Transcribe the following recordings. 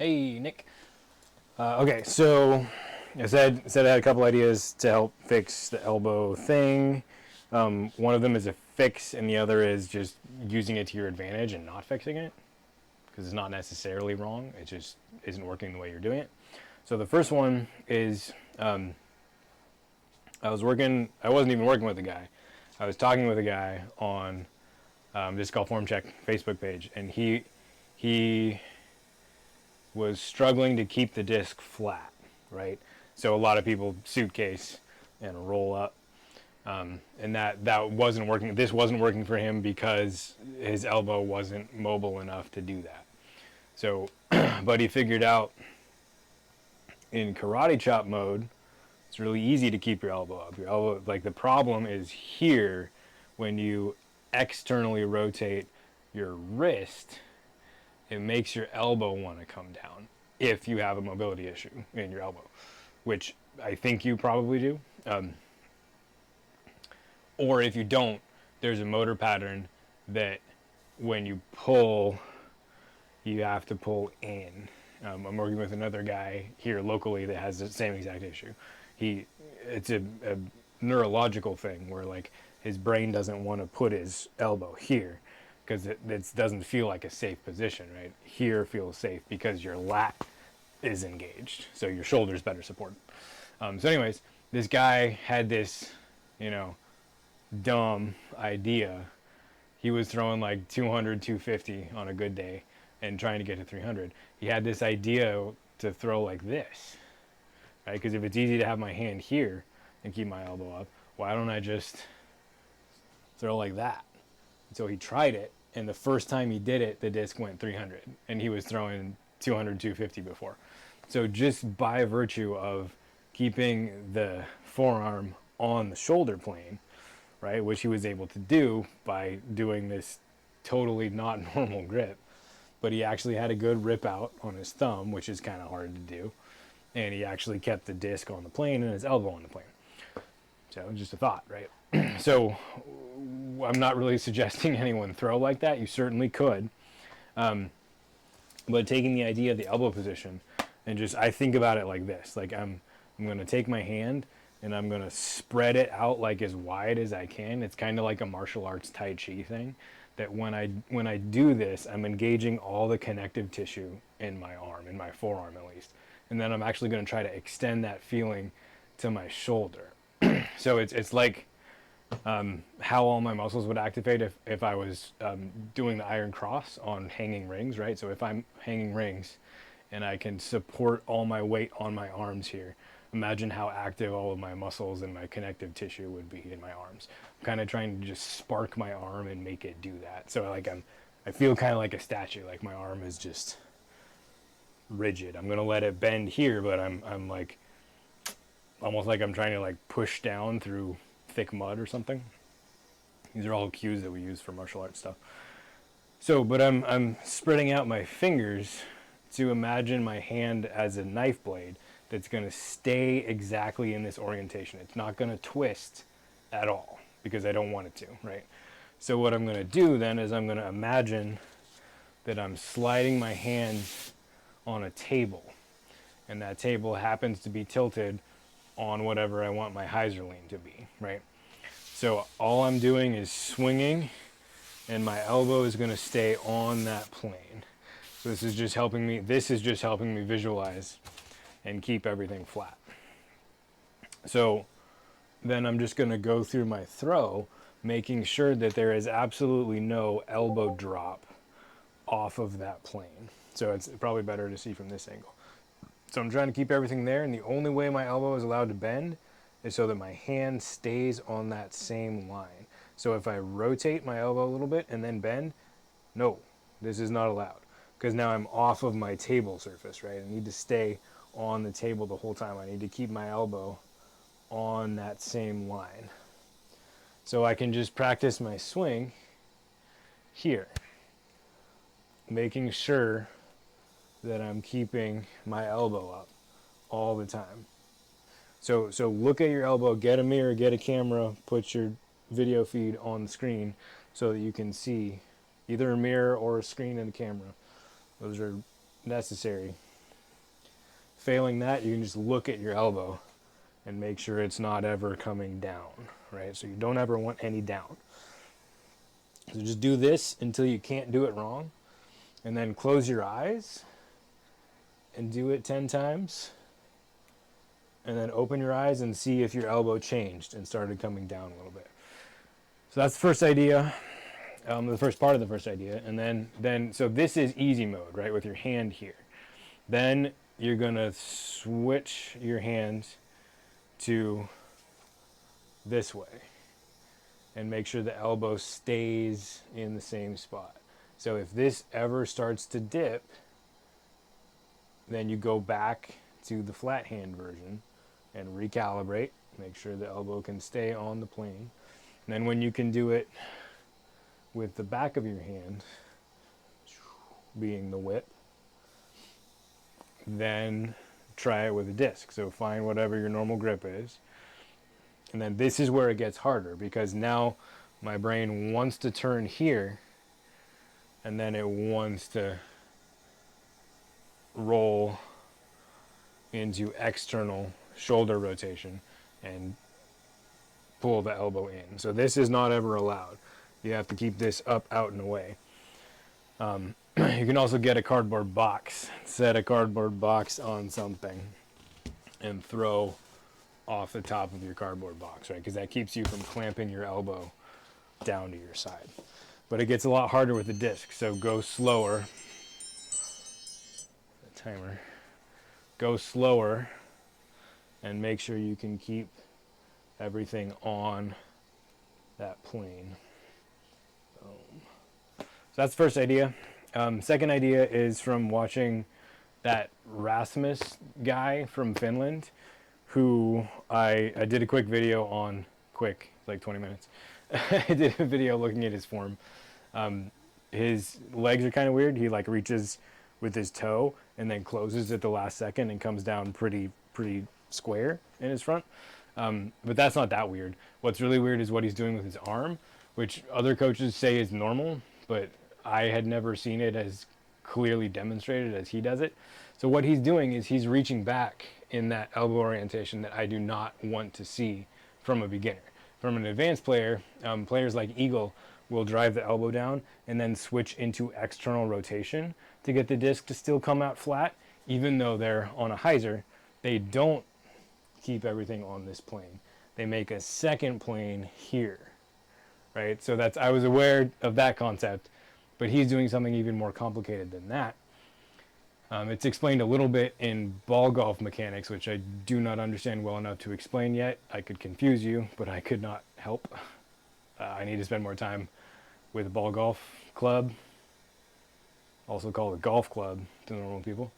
Hey, Nick. Okay, so I said I had a couple ideas to help fix the elbow thing. One of them is a fix, and the other is just using it to your advantage and not fixing it, because it's not necessarily wrong. It just isn't working the way you're doing it. So the first one is I was working. I wasn't even working with a guy. I was talking with a guy on this called Form Check Facebook page, and he was struggling to keep the disc flat, right? So a lot of people suitcase and roll up, and that wasn't working. This wasn't working for him because his elbow wasn't mobile enough to do that. So, but he figured out in karate chop mode, it's really easy to keep your elbow up. Your elbow, like the problem is here when you externally rotate your wrist, it makes your elbow want to come down if you have a mobility issue in your elbow, which I think you probably do. Or if you don't, there's a motor pattern that when you pull, you have to pull in. I'm working with another guy here locally that has the same exact issue. It's a neurological thing where like his brain doesn't want to put his elbow here because it doesn't feel like a safe position, right? Here feels safe because your lat is engaged, so your shoulder's better supported. So anyways, this guy had this, you know, dumb idea. He was throwing like 200, 250 on a good day and trying to get to 300. He had this idea to throw like this, right? Because if it's easy to have my hand here and keep my elbow up, why don't I just throw like that? And so he tried it, and the first time he did it, the disc went 300, and he was throwing 200, 250 before. So just by virtue of keeping the forearm on the shoulder plane, right, which he was able to do by doing this totally not normal grip, but he actually had a good rip out on his thumb, which is kind of hard to do, and he actually kept the disc on the plane and his elbow on the plane. So just a thought, right? So I'm not really suggesting anyone throw like that. You certainly could, but taking the idea of the elbow position and just I think about it like this: like I'm going to take my hand and I'm going to spread it out like as wide as I can. It's kind of like a martial arts Tai Chi thing. That when I do this, I'm engaging all the connective tissue in my arm, in my forearm at least, and then I'm actually going to try to extend that feeling to my shoulder. So it's like how all my muscles would activate if I was doing the iron cross on hanging rings, right? So if I'm hanging rings and I can support all my weight on my arms here, imagine how active all of my muscles and my connective tissue would be in my arms. I'm kind of trying to just spark my arm and make it do that. So like I feel kind of like a statue, like my arm is just rigid. I'm gonna let it bend here, but I'm like almost like I'm trying to like push down through thick mud or something. These are all cues that we use for martial arts stuff. So, but I'm spreading out my fingers to imagine my hand as a knife blade that's going to stay exactly in this orientation. It's not going to twist at all because I don't want it to, right? So what I'm going to do then is I'm going to imagine that I'm sliding my hand on a table, and that table happens to be tilted on whatever I want my hyzer lean to be, right? So all I'm doing is swinging, and my elbow is going to stay on that plane. So this is just helping me visualize and keep everything flat. So then I'm just going to go through my throw, making sure that there is absolutely no elbow drop off of that plane. So it's probably better to see from this angle. So I'm trying to keep everything there, and the only way my elbow is allowed to bend is so that my hand stays on that same line. So if I rotate my elbow a little bit and then bend, no, this is not allowed, because now I'm off of my table surface, right? I need to stay on the table the whole time. I need to keep my elbow on that same line. So I can just practice my swing here, making sure that I'm keeping my elbow up all the time. So look at your elbow, get a mirror, get a camera, put your video feed on the screen so that you can see either a mirror or a screen and a camera. Those are necessary Failing that, you can just look at your elbow and make sure it's not ever coming down, right? So you don't ever want any down. So just do this until you can't do it wrong, and then close your eyes and do it 10 times, and then open your eyes and see if your elbow changed and started coming down a little bit. So that's the first idea, the first part of the first idea. And then so this is easy mode, right, with your hand here. Then you're gonna switch your hands to this way and make sure the elbow stays in the same spot. So if this ever starts to dip, then you go back to the flat hand version and recalibrate, make sure the elbow can stay on the plane. And then when you can do it with the back of your hand being the whip, then try it with a disc. So find whatever your normal grip is. And then this is where it gets harder, because now my brain wants to turn here and then it wants to roll into external shoulder rotation and pull the elbow in. So this is not ever allowed. You have to keep this up, out, and away. You can also get a cardboard box, set a cardboard box on something and throw off the top of your cardboard box, right? Because that keeps you from clamping your elbow down to your side. But it gets a lot harder with the disc, so go slower. The timer. Go slower and make sure you can keep everything on that plane. Boom. So that's the first idea. Second idea is from watching that Rasmus guy from Finland, who I did a quick video on, like 20 minutes. I did a video looking at his form. His legs are kind of weird. He like reaches with his toe and then closes at the last second and comes down pretty square in his front. But that's not that weird. What's really weird is what he's doing with his arm, which other coaches say is normal, but I had never seen it as clearly demonstrated as he does it. So what he's doing is he's reaching back in that elbow orientation that I do not want to see from a beginner. From an advanced player, players like Eagle will drive the elbow down and then switch into external rotation to get the disc to still come out flat. Even though they're on a hyzer, they don't keep everything on this plane. They make a second plane here, right? So that's, I was aware of that concept, but he's doing something even more complicated than that. It's explained a little bit in ball golf mechanics, which I do not understand well enough to explain yet. I could confuse you, but I could not help. I need to spend more time with a ball golf club, also called a golf club to normal people.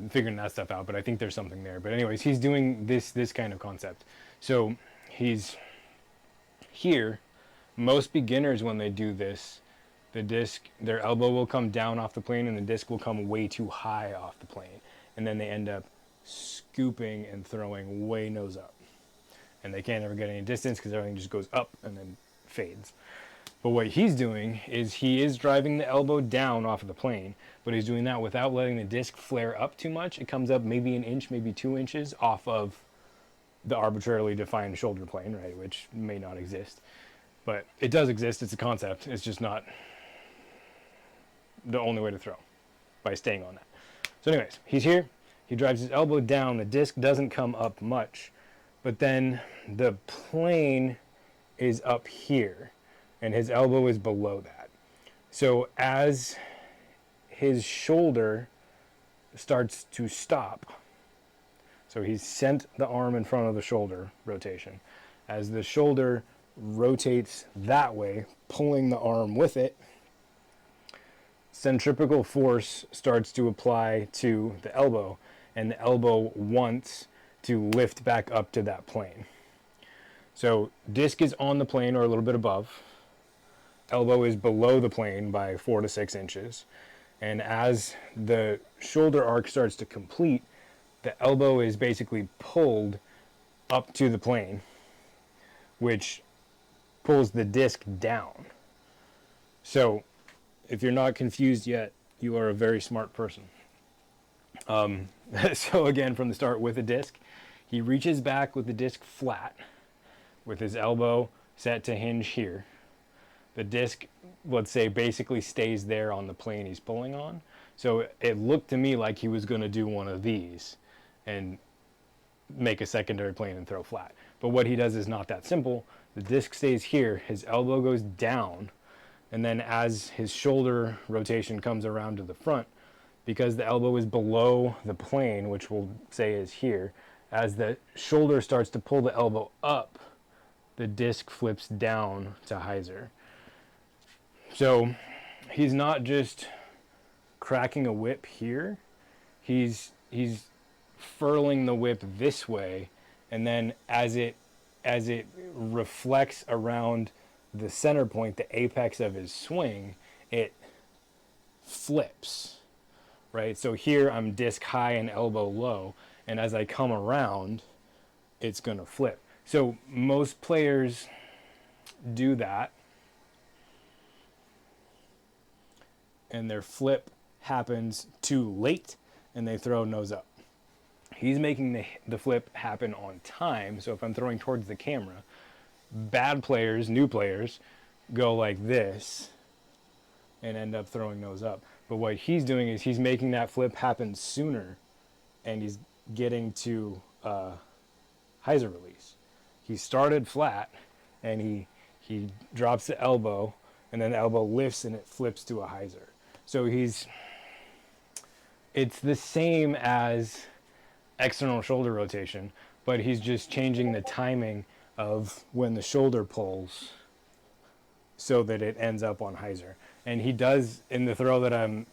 Figuring that stuff out, but I think there's something there. But anyways, he's doing this kind of concept. So he's here. Most beginners, when they do this, the disc, their elbow will come down off the plane and the disc will come way too high off the plane. And then they end up scooping and throwing way nose up. And they can't ever get any distance because everything just goes up and then fades. But what he's doing is he is driving the elbow down off of the plane, but he's doing that without letting the disc flare up too much. It comes up maybe an inch, maybe 2 inches off of the arbitrarily defined shoulder plane, right, which may not exist. But it does exist. It's a concept. It's just not the only way to throw, by staying on that. So anyways, he's here. He drives his elbow down. The disc doesn't come up much, but then the plane is up here, and his elbow is below that. So as his shoulder starts to stop, so he's sent the arm in front of the shoulder rotation. As the shoulder rotates that way, pulling the arm with it, centripetal force starts to apply to the elbow, and the elbow wants to lift back up to that plane. So disc is on the plane or a little bit above. Elbow is below the plane by 4 to 6 inches. And as the shoulder arc starts to complete, the elbow is basically pulled up to the plane, which pulls the disc down. So if you're not confused yet, you are a very smart person. So again, from the start with a disc, he reaches back with the disc flat, with his elbow set to hinge here. The disc, let's say, basically stays there on the plane he's pulling on. So it looked to me like he was going to do one of these and make a secondary plane and throw flat. But what he does is not that simple. The disc stays here, his elbow goes down, and then as his shoulder rotation comes around to the front, because the elbow is below the plane, which we'll say is here, as the shoulder starts to pull the elbow up, the disc flips down to hyzer. So he's not just cracking a whip here, he's furling the whip this way, and then as it reflects around the center point, the apex of his swing, it flips, right? So here I'm disc high and elbow low, and as I come around, it's gonna flip. So most players do that, and their flip happens too late, and they throw nose up. He's making the flip happen on time, so if I'm throwing towards the camera, bad players, new players, go like this and end up throwing nose up. But what he's doing is he's making that flip happen sooner, and he's getting to hyzer release. He started flat, and he drops the elbow, and then the elbow lifts and it flips to a hyzer. So it's the same as external shoulder rotation, but he's just changing the timing of when the shoulder pulls so that it ends up on hyzer. And he does, in the throw that I'm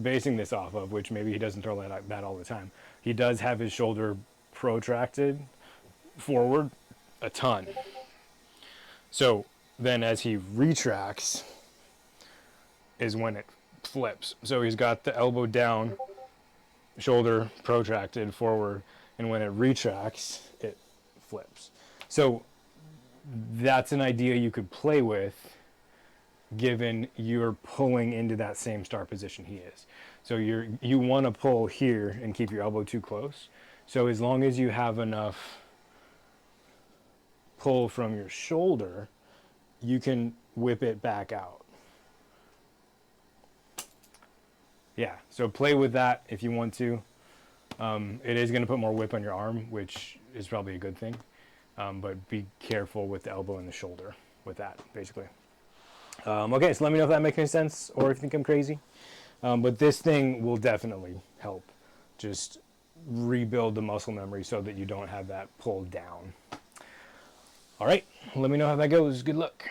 basing this off of, which maybe he doesn't throw that all the time, he does have his shoulder protracted forward a ton. So then as he retracts is when it flips. So he's got the elbow down, shoulder protracted forward, and when it retracts, it flips. So that's an idea you could play with, given you're pulling into that same start position he is. So you want to pull here and keep your elbow too close. So as long as you have enough pull from your shoulder, you can whip it back out. Yeah, so play with that if you want to. It is going to put more whip on your arm, which is probably a good thing. But be careful with the elbow and the shoulder with that, basically. Okay, so let me know if that makes any sense or if you think I'm crazy. But this thing will definitely help just rebuild the muscle memory so that you don't have that pull down. All right, let me know how that goes. Good luck.